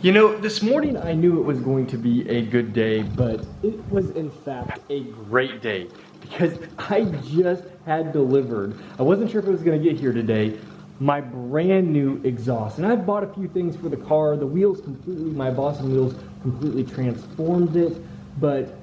You know, this morning I knew it was going to be a good day, but it was in fact a great day because I just had delivered. I wasn't sure if it was going to get here today. My brand new exhaust, and I've bought a few things for the car. The wheels completely, my Boston wheels completely transformed it, but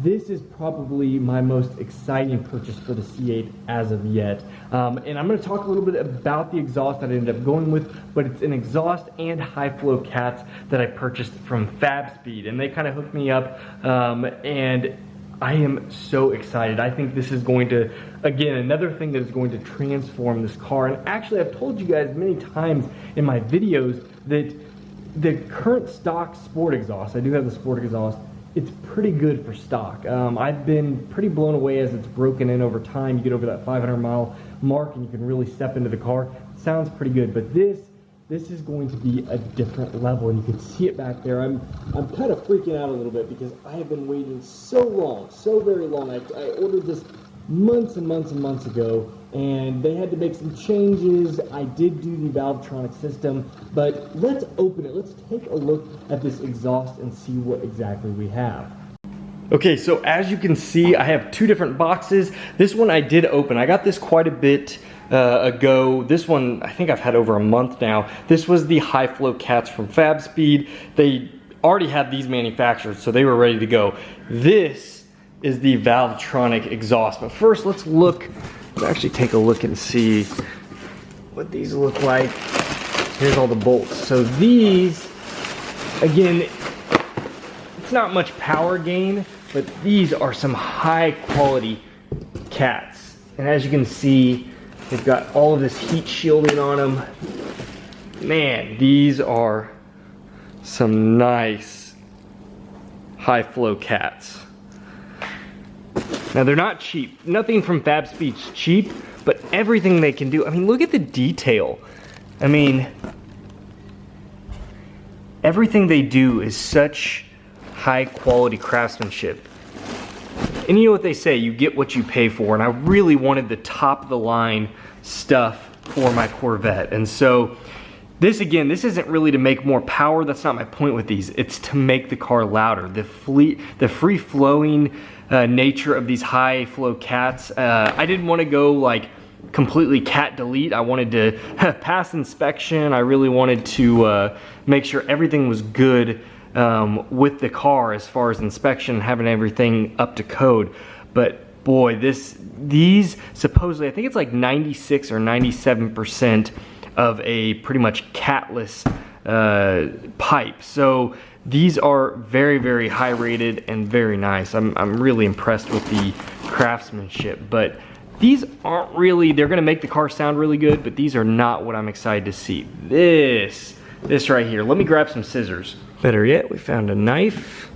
this is probably my most exciting purchase for the C8 as of yet. And I'm going to talk a little bit about the exhaust that I ended up going with, but it's an exhaust and high flow cats that I purchased from FabSpeed, and they kind of hooked me up, and I am so excited. I think this is going to, again, another thing that is going to transform this car. And actually, I've told you guys many times in my videos that the current stock sport exhaust, I do have the sport exhaust, it's pretty good for stock. I've been pretty blown away as it's broken in over time. You get over that 500-mile mark and you can really step into the car. It sounds pretty good, but this is going to be a different level, and you can see it back there. I'm kind of freaking out a little bit because I have been waiting so long, so very long. I ordered this months and months and months ago, and they had to make some changes. I did do the Valvetronic system, but let's open it. Let's take a look at this exhaust and see what exactly we have. Okay, so as you can see, I have two different boxes. This one I did open. I got this quite a bit ago. This one I think I've had over a month now. This was the high flow cats from FabSpeed. They already had these manufactured, so they were ready to go. This is the Valvetronic exhaust. But first, let's actually take a look and see what these look like. Here's all the bolts. So these, again, it's not much power gain, but these are some high quality cats. And as you can see, they've got all of this heat shielding on them. Man, these are some nice high flow cats. Now they're not cheap. Nothing from FabSpeed's cheap, but everything they can do. I mean, look at the detail. I mean, everything they do is such high quality craftsmanship. And you know what they say, you get what you pay for, and I really wanted the top of the line stuff for my Corvette. And so this, again, this isn't really to make more power. That's not my point with these. It's to make the car louder. The free flowing nature of these high flow cats. I didn't want to go like completely cat delete. I wanted to pass inspection. I really wanted to make sure everything was good with the car as far as inspection, having everything up to code. But boy, these supposedly, I think it's like 96 or 97% of a pretty much catless pipe. So these are very, very high rated and very nice. I'm really impressed with the craftsmanship, but these aren't really, they're gonna make the car sound really good, but these are not what I'm excited to see. This right here. Let me grab some scissors. Better yet, we found a knife.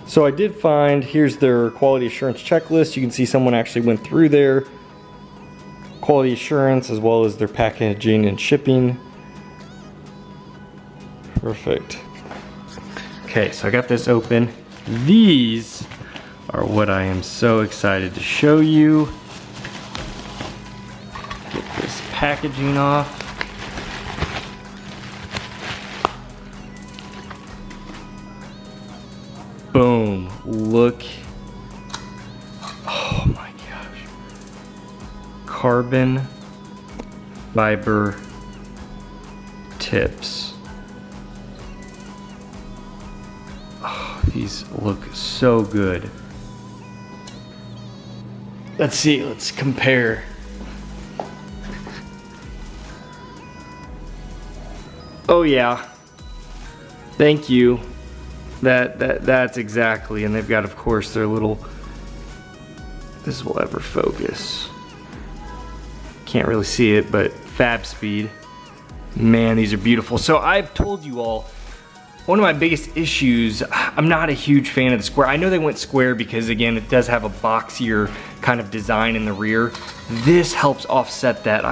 So I did find, here's their quality assurance checklist. You can see someone actually went through their quality assurance as well as their packaging and shipping. Perfect. Okay, so I got this open. These are what I am so excited to show you. Get this packaging off. Boom, look. Oh my gosh. Carbon fiber tips. Oh, these look so good. Let's see, let's compare. Oh yeah, thank you. That's exactly, and they've got, of course, their little, this will ever focus. Can't really see it, but fab speed. Man, these are beautiful. So I've told you all, one of my biggest issues, I'm not a huge fan of the square. I know they went square because again, it does have a boxier kind of design in the rear. This helps offset that.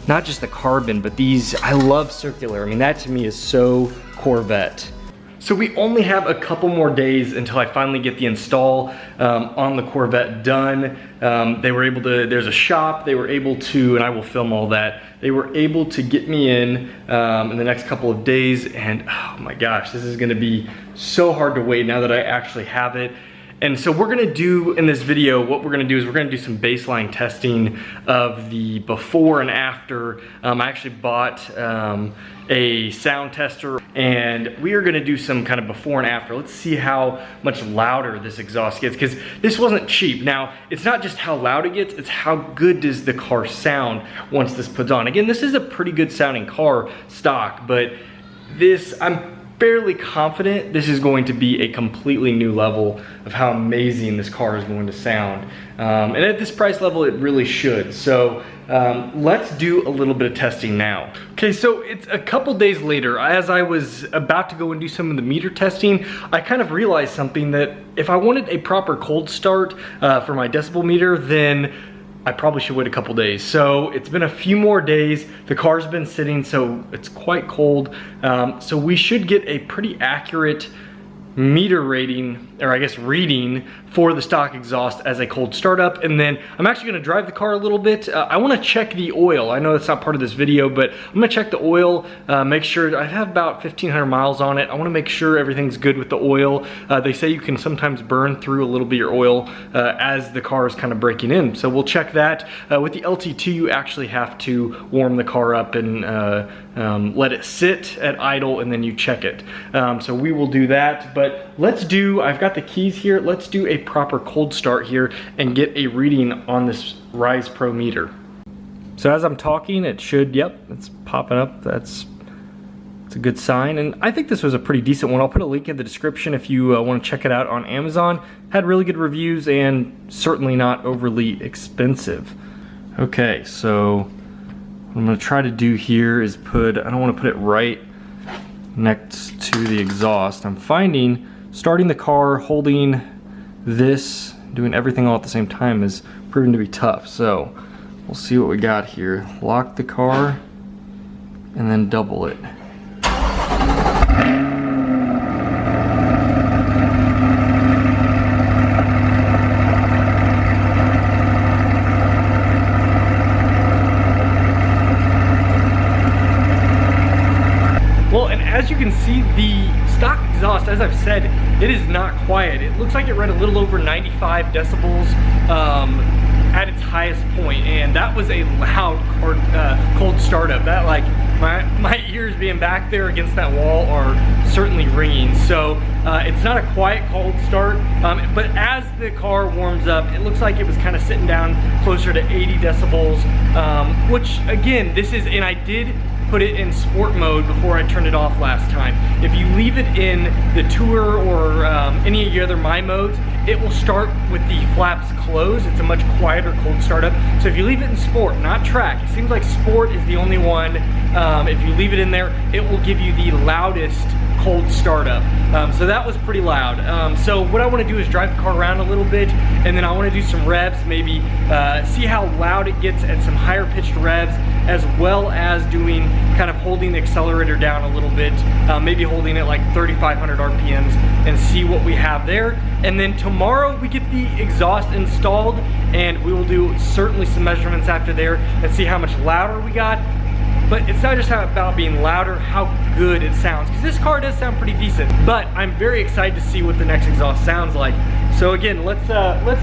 Not just the carbon, but these, I love circular. I mean, that to me is so Corvette. So we only have a couple more days until I finally get the install on the Corvette done. They were able to, there's a shop, they were able to, and I will film all that, they were able to get me in the next couple of days, and oh my gosh, this is gonna be so hard to wait now that I actually have it. And so we're gonna do, in this video, what we're gonna do is we're gonna do some baseline testing of the before and after. I actually bought a sound tester, and we are gonna do some kind of before and after. Let's see how much louder this exhaust gets, because this wasn't cheap. Now, it's not just how loud it gets, it's how good does the car sound once this puts on. Again, this is a pretty good sounding car, stock, but this, I'm fairly confident this is going to be a completely new level of how amazing this car is going to sound. And at this price level, it really should. So let's do a little bit of testing now. Okay, so it's a couple days later. As I was about to go and do some of the meter testing, I kind of realized something, that if I wanted a proper cold start for my decibel meter, then I probably should wait a couple days. So it's been a few more days. The car's been sitting, so it's quite cold. So we should get a pretty accurate meter rating, or I guess reading, for the stock exhaust as a cold startup. And then I'm actually gonna drive the car a little bit. I wanna check the oil. I know that's not part of this video, but I'm gonna check the oil, make sure. I have about 1,500 miles on it. I wanna make sure everything's good with the oil. They say you can sometimes burn through a little bit of your oil as the car is kind of breaking in. So we'll check that. With the LT2, you actually have to warm the car up and let it sit at idle, and then you check it. So we will do that, but let's do, I've got the keys here, let's do a proper cold start here and get a reading on this Rise Pro meter. So as I'm talking, it should, yep, it's popping up. It's a good sign, and I think this was a pretty decent one. I'll put a link in the description if you want to check it out on Amazon. Had really good reviews and certainly not overly expensive. Okay, so what I'm gonna try to do here is put, I don't want to put it right next to the exhaust. I'm finding starting the car, holding this, doing everything all at the same time is proving to be tough. So we'll see what we got here. Lock the car and then double it. Well, and as you can see, the stock exhaust, as I've said, it is not quiet. It looks like it read a little over 95 decibels at its highest point, and that was a loud cold startup. That, like, my ears being back there against that wall are certainly ringing. So it's not a quiet cold start, but as the car warms up, it looks like it was kind of sitting down closer to 80 decibels, which again, this is, and I did put it in sport mode before I turned it off last time. If you leave it in the tour or any of your other My modes, it will start with the flaps closed. It's a much quieter cold startup. So if you leave it in sport, not track, it seems like sport is the only one. If you leave it in there, it will give you the loudest cold startup. So that was pretty loud. So what I want to do is drive the car around a little bit, and then I want to do some revs, maybe see how loud it gets at some higher pitched revs, as well as doing kind of holding the accelerator down a little bit, maybe holding it like 3,500 RPMs, and see what we have there. And then tomorrow we get the exhaust installed, and we will do certainly some measurements after there and see how much louder we got. But it's not just about being louder, how good it sounds, because this car does sound pretty decent. But I'm very excited to see what the next exhaust sounds like. So again, let's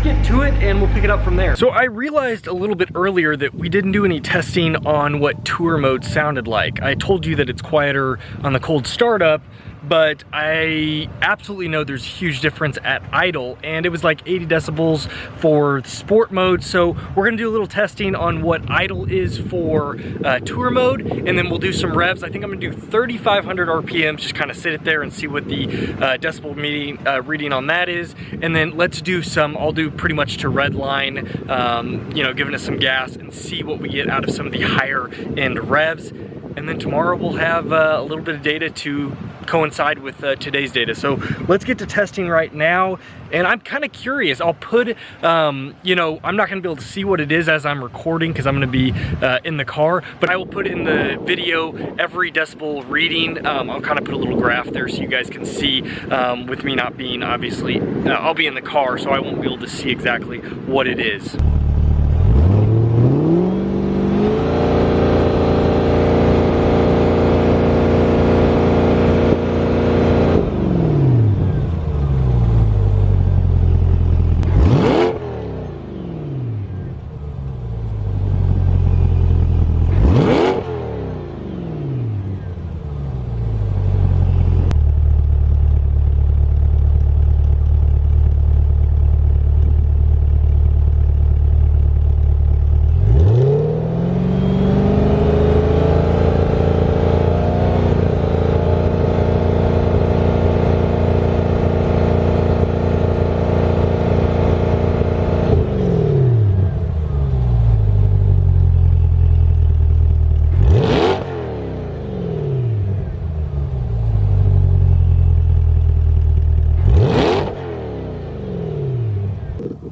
get to it and we'll pick it up from there. So I realized a little bit earlier that we didn't do any testing on what tour mode sounded like. I told you that it's quieter on the cold startup, but I absolutely know there's a huge difference at idle, and it was like 80 decibels for sport mode. So we're gonna do a little testing on what idle is for tour mode, and then we'll do some revs. I think I'm gonna do 3,500 RPMs, just kind of sit it there and see what the decibel reading on that is. And then let's do some, I'll do pretty much to red line, you know, giving us some gas and see what we get out of some of the higher end revs. And then tomorrow we'll have a little bit of data to coincide with today's data. So let's get to testing right now. And I'm kind of curious. I'll put, you know, I'm not gonna be able to see what it is as I'm recording because I'm gonna be in the car, but I will put in the video every decibel reading. I'll kind of put a little graph there so you guys can see with me not being, obviously, I'll be in the car, so I won't be able to see exactly what it is.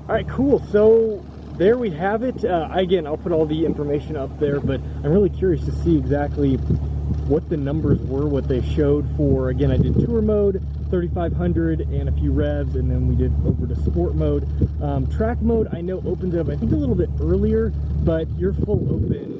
All right, cool. So there we have it. Again, I'll put all the information up there, but I'm really curious to see exactly what the numbers were, what they showed for, again, I did tour mode, 3,500 and a few revs, and then we did over to sport mode. Track mode, I know opens up, I think a little bit earlier, but you're full open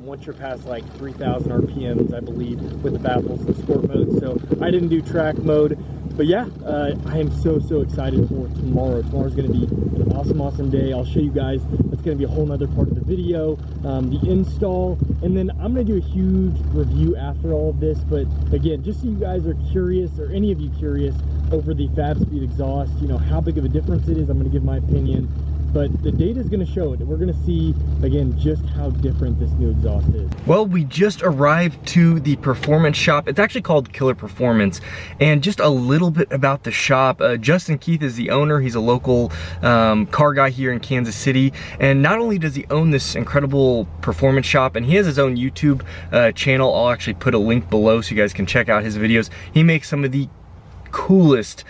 once you're past like 3,000 RPMs, I believe, with the baffles and sport mode. So I didn't do track mode. But yeah, I am so excited for tomorrow. Tomorrow's gonna be an awesome day. I'll show you guys, that's gonna be a whole nother part of the video, the install, and then I'm gonna do a huge review after all of this. But again, just so you guys are curious, or any of you curious, over the Fab Speed exhaust, you know, how big of a difference it is, I'm gonna give my opinion. But the data is going to show it. We're going to see, again, just how different this new exhaust is. Well, we just arrived to the performance shop. It's actually called Killer Performance. And just a little bit about the shop. Justin Keith is the owner. He's a local car guy here in Kansas City. And not only does he own this incredible performance shop, and he has his own YouTube channel. I'll actually put a link below so you guys can check out his videos. He makes some of the coolest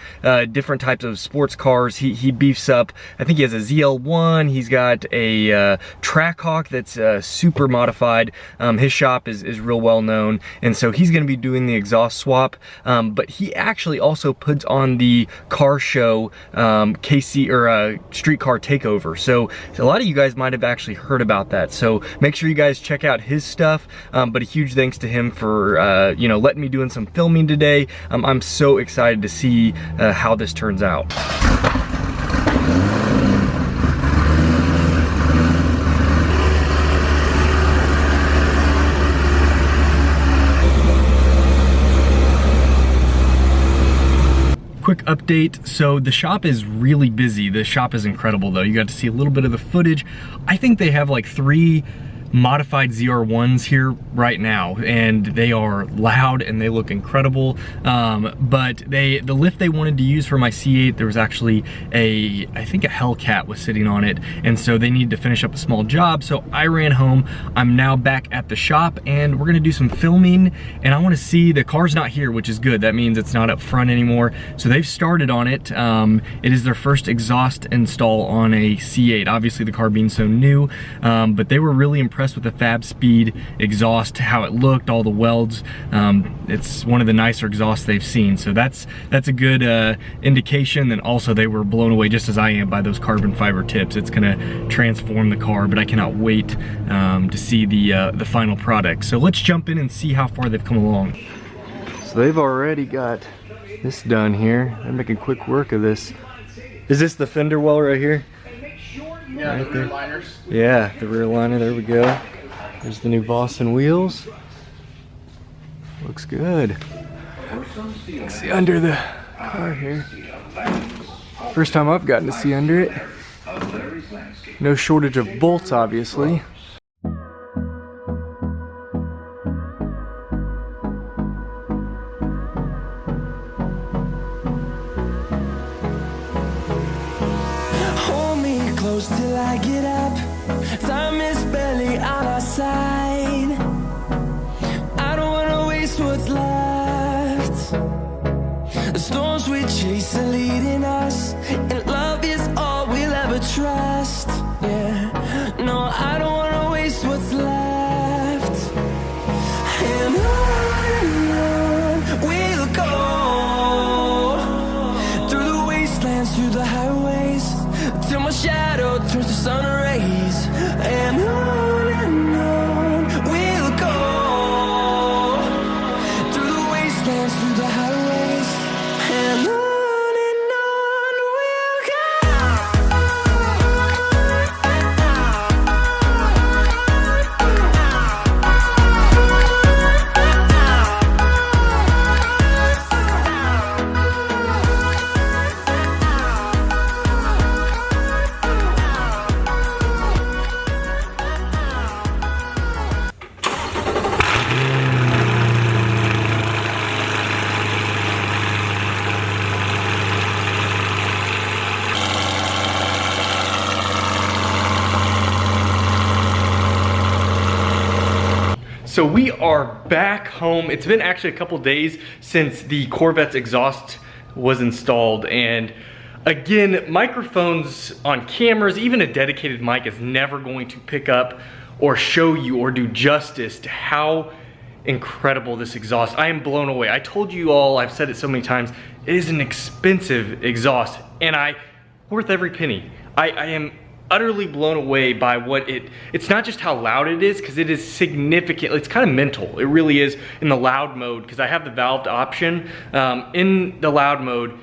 different types of sports cars. He beefs up, I think he has a ZL1, he's got a Trackhawk that's super modified. His shop is real well known, and so he's gonna be doing the exhaust swap, but he actually also puts on the car show KC, or Street Car Takeover. So a lot of you guys might have actually heard about that, so make sure you guys check out his stuff. But a huge thanks to him for you know, letting me doing some filming today. I'm so excited to see how this turns out. Quick update, so the shop is really busy. The shop is incredible though. You got to see a little bit of the footage. I think they have like 3 modified ZR1s here right now, and they are loud and they look incredible. But the lift they wanted to use for my C8, there was actually I think a Hellcat was sitting on it, and so they needed to finish up a small job, so I ran home. I'm now back at the shop and we're gonna do some filming, and I want to see, the car's not here, which is good. That means it's not up front anymore, so they've started on it. It is their first exhaust install on a C8, obviously the car being so new, but they were really impressed with the Fab Speed exhaust, how it looked, all the welds. It's one of the nicer exhausts they've seen, so that's a good indication. And also they were blown away just as I am by those carbon fiber tips. It's gonna transform the car, but I cannot wait to see the final product. So let's jump in and see how far they've come along. So they've already got this done here. They're making quick work of this. Is this the fender well right here? Yeah, right, the rear liners. Yeah, the rear liner, there we go. There's the new Vossen wheels. Looks good. See under the car here. First time I've gotten to see under it. No shortage of bolts, obviously. Hold me close till I get up. Time is barely on our side. I don't wanna waste what's left. The storms we chase are leading us, and love is all we'll ever trust. Yeah, no, I don't wanna waste what's left. And on we'll go, through the wastelands, through the highways, till my shadow turns to sun rays. And on we'll go, through the wastelands, through the highways, and on we'll So we are back home. It's been actually a couple days since the Corvette's exhaust was installed, and again, microphones on cameras, even a dedicated mic, is never going to pick up or show you or do justice to how incredible this exhaust. I am blown away. I told you all, I've said it so many times, it is an expensive exhaust, and worth every penny. I am utterly blown away by what it's not just how loud it is, because it is significant. It's kind of mental. It really is in the loud mode, because I have the valved option. In the loud mode,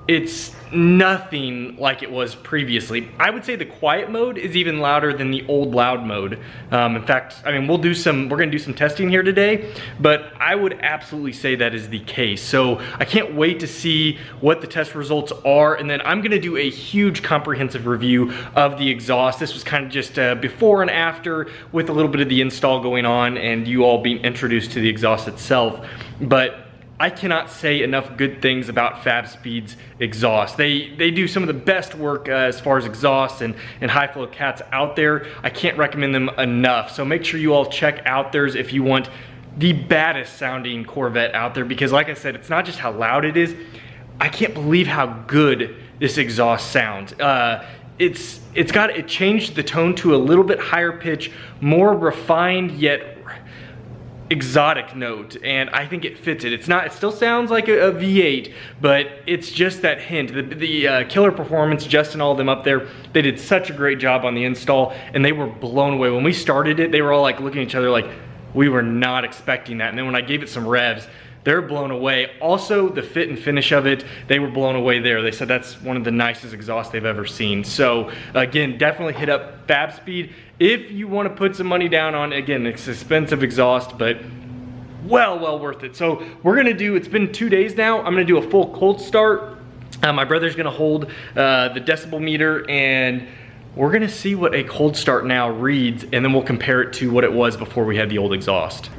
it's nothing like it was previously. I would say the quiet mode is even louder than the old loud mode. In fact, I mean, we're gonna do some testing here today, but I would absolutely say that is the case. So I can't wait to see what the test results are, and then I'm gonna do a huge comprehensive review of the exhaust. This was kind of just before and after, with a little bit of the install going on and you all being introduced to the exhaust itself. But I cannot say enough good things about FabSpeed's exhaust. They do some of the best work as far as exhausts and high flow cats out there. I can't recommend them enough. So make sure you all check out theirs if you want the baddest sounding Corvette out there, because like I said, it's not just how loud it is. I can't believe how good this exhaust sounds. It changed the tone to a little bit higher pitch, more refined yet exotic note, and I think it fits it. It still sounds like a V8, but it's just that hint. The Killer Performance, Justin, all of them up there, they did such a great job on the install, and they were blown away. When we started it, they were all like looking at each other like, we were not expecting that. And then when I gave it some revs, they're blown away. Also, the fit and finish of it, they were blown away there. They said that's one of the nicest exhausts they've ever seen. So again, definitely hit up FabSpeed if you want to put some money down on, again, it's expensive exhaust, but well worth it. So we're gonna do, it's been 2 days now, I'm gonna do a full cold start. My brother's gonna hold the decibel meter, and we're gonna see what a cold start now reads, and then we'll compare it to what it was before we had the old exhaust.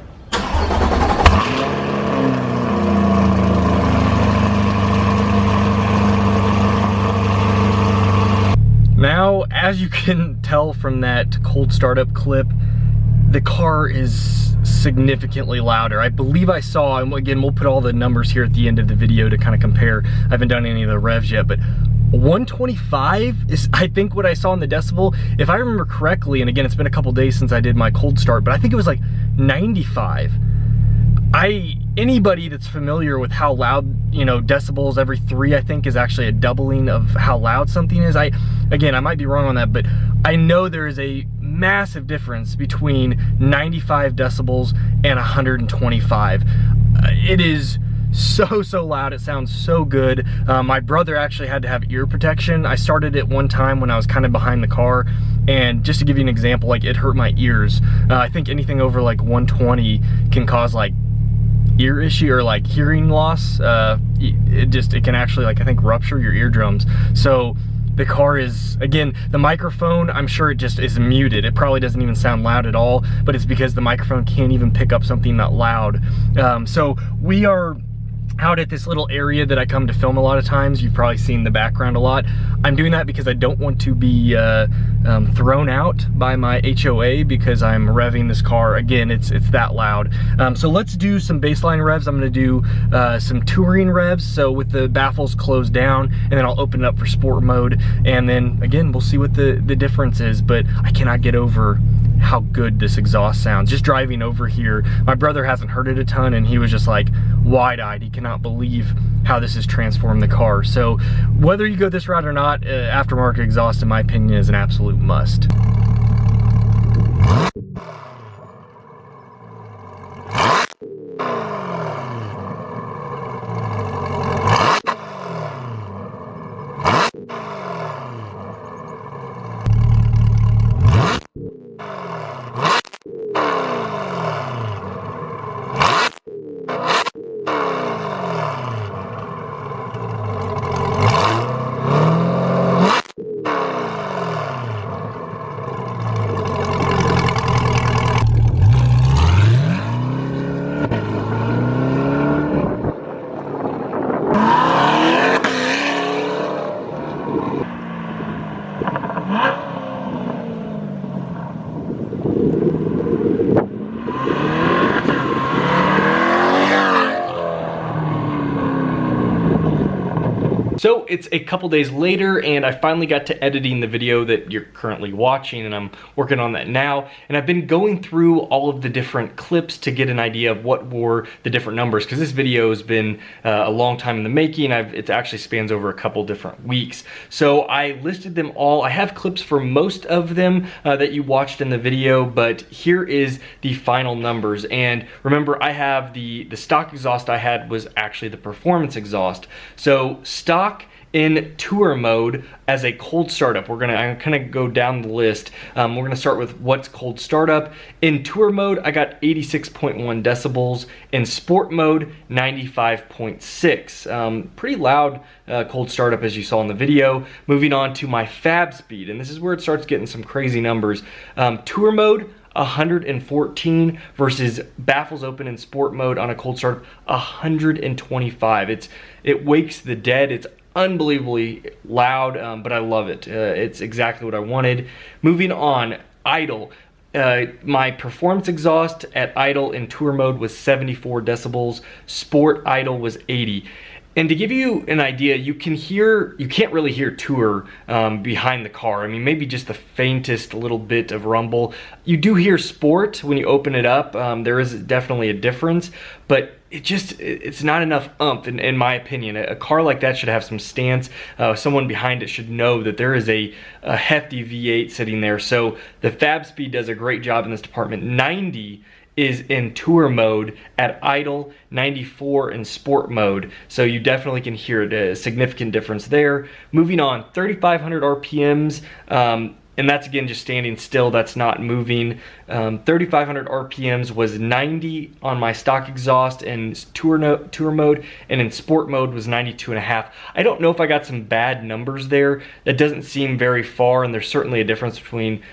Now, as you can tell from that cold startup clip, the car is significantly louder. I believe I saw, and again, we'll put all the numbers here at the end of the video to kind of compare. I haven't done any of the revs yet, but 125 is, I think, what I saw in the decibel. If I remember correctly, and again, it's been a couple days since I did my cold start, but I think it was like 95. Anybody that's familiar with how loud, you know, decibels every 3, I think, is actually a doubling of how loud something is. Again, I might be wrong on that, but I know there is a massive difference between 95 decibels and 125. It is so loud. It sounds so good. My brother actually had to have ear protection. I started it one time when I was kind of behind the car, and just to give you an example, like, it hurt my ears. I think anything over like 120 can cause like ear issue or like hearing loss. It can actually, like, I think rupture your eardrums. So the car is, again, the microphone, I'm sure it just is muted. It probably doesn't even sound loud at all, but it's because the microphone can't even pick up something that loud. So we are out at this little area that I come to film a lot of times. You've probably seen the background a lot. I'm doing that because I don't want to be thrown out by my HOA because I'm revving this car. Again, it's that loud. So let's do some baseline revs. I'm gonna do some touring revs, so with the baffles closed down, and then I'll open it up for sport mode, and then again, we'll see what the difference is. But I cannot get over how good this exhaust sounds. Just driving over here, my brother hasn't heard it a ton, and he was just like wide-eyed. He cannot believe how this has transformed the car. So whether you go this route or not, aftermarket exhaust, in my opinion, is an absolute must. So it's a couple days later, and I finally got to editing the video that you're currently watching, and I'm working on that now. And I've been going through all of the different clips to get an idea of what were the different numbers, because this video has been a long time in the making. It actually spans over a couple different weeks. So I listed them all. I have clips for most of them that you watched in the video, but here is the final numbers. And remember, I have the stock exhaust I had was actually the performance exhaust. So stock in tour mode as a cold startup, I'm gonna go down the list. We're gonna start with what's cold startup. In tour mode, I got 86.1 decibels. In sport mode, 95.6. Pretty loud cold startup, as you saw in the video. Moving on to my fab speed, and this is where it starts getting some crazy numbers. Tour mode, 114 versus baffles open in sport mode on a cold startup, 125. It wakes the dead. It's unbelievably loud, but I love it. It's exactly what I wanted. Moving on, idle. My performance exhaust at idle in tour mode was 74 decibels. Sport idle was 80. And to give you an idea, you can't really hear tour behind the car. I mean, maybe just the faintest little bit of rumble. You do hear sport when you open it up. There is definitely a difference, but it's not enough oomph in my opinion. A car like that should have some stance. Someone behind it should know that there is a hefty V8 sitting there. So the fab speed does a great job in this department. 90 is in tour mode at idle, 94 in sport mode. So you definitely can hear it, a significant difference there. Moving on, 3,500 RPMs, and that's again just standing still, that's not moving. 3,500 RPMs was 90 on my stock exhaust in tour mode, and in sport mode was 92.5. I don't know if I got some bad numbers there. That doesn't seem very far, and there's certainly a difference between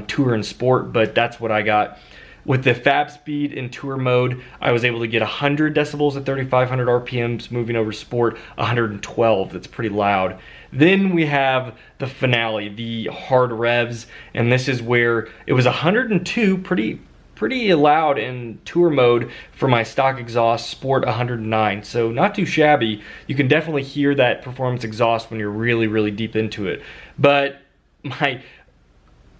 tour and sport, but that's what I got. With the fab speed in tour mode, I was able to get 100 decibels at 3,500 RPMs. Moving over sport, 112. That's pretty loud. Then we have the finale, the hard revs, and this is where it was 102, pretty loud in tour mode for my stock exhaust. Sport 109, so not too shabby. You can definitely hear that performance exhaust when you're really deep into it. But my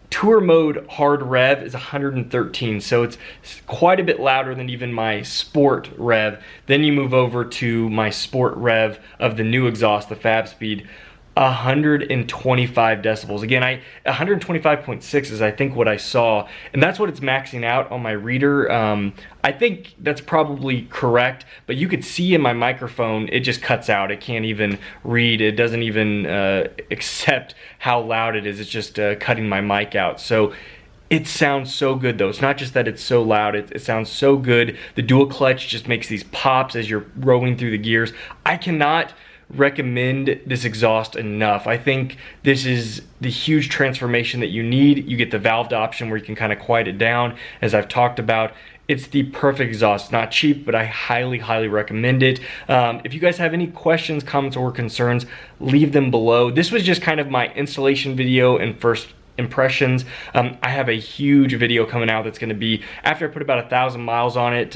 tour mode hard rev is 113, so it's quite a bit louder than even my sport rev. Then you move over to my sport rev of the new exhaust, the fab speed, 125 decibels. Again, 125.6 is I think what I saw, and that's what it's maxing out on my reader. I think that's probably correct, but you could see in my microphone, it just cuts out. It can't even read. It doesn't even accept how loud it is. It's just cutting my mic out. So It sounds so good though. It's not just that it's so loud, it sounds so good. The dual clutch just makes these pops as you're rolling through the gears. I cannot recommend this exhaust enough. I think this is the huge transformation that you need. You get the valved option where you can kind of quiet it down, as I've talked about. It's the perfect exhaust. It's not cheap, but I highly, highly recommend it. If you guys have any questions, comments, or concerns, leave them below. This was just kind of my installation video and first impressions. I have a huge video coming out that's going to be after I put about 1,000 miles on it.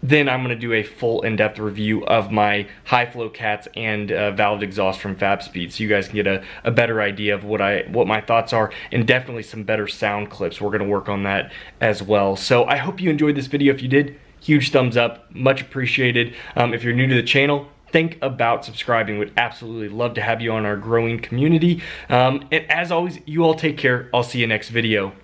Then I'm going to do a full in-depth review of my high flow cats and valved exhaust from FabSpeed, so you guys can get a better idea of what my thoughts are, and definitely some better sound clips. We're going to work on that as well. So I hope you enjoyed this video. If you did, huge thumbs up, much appreciated. If you're new to the channel, think about subscribing. Would absolutely love to have you on our growing community. And as always, you all take care. I'll see you next video.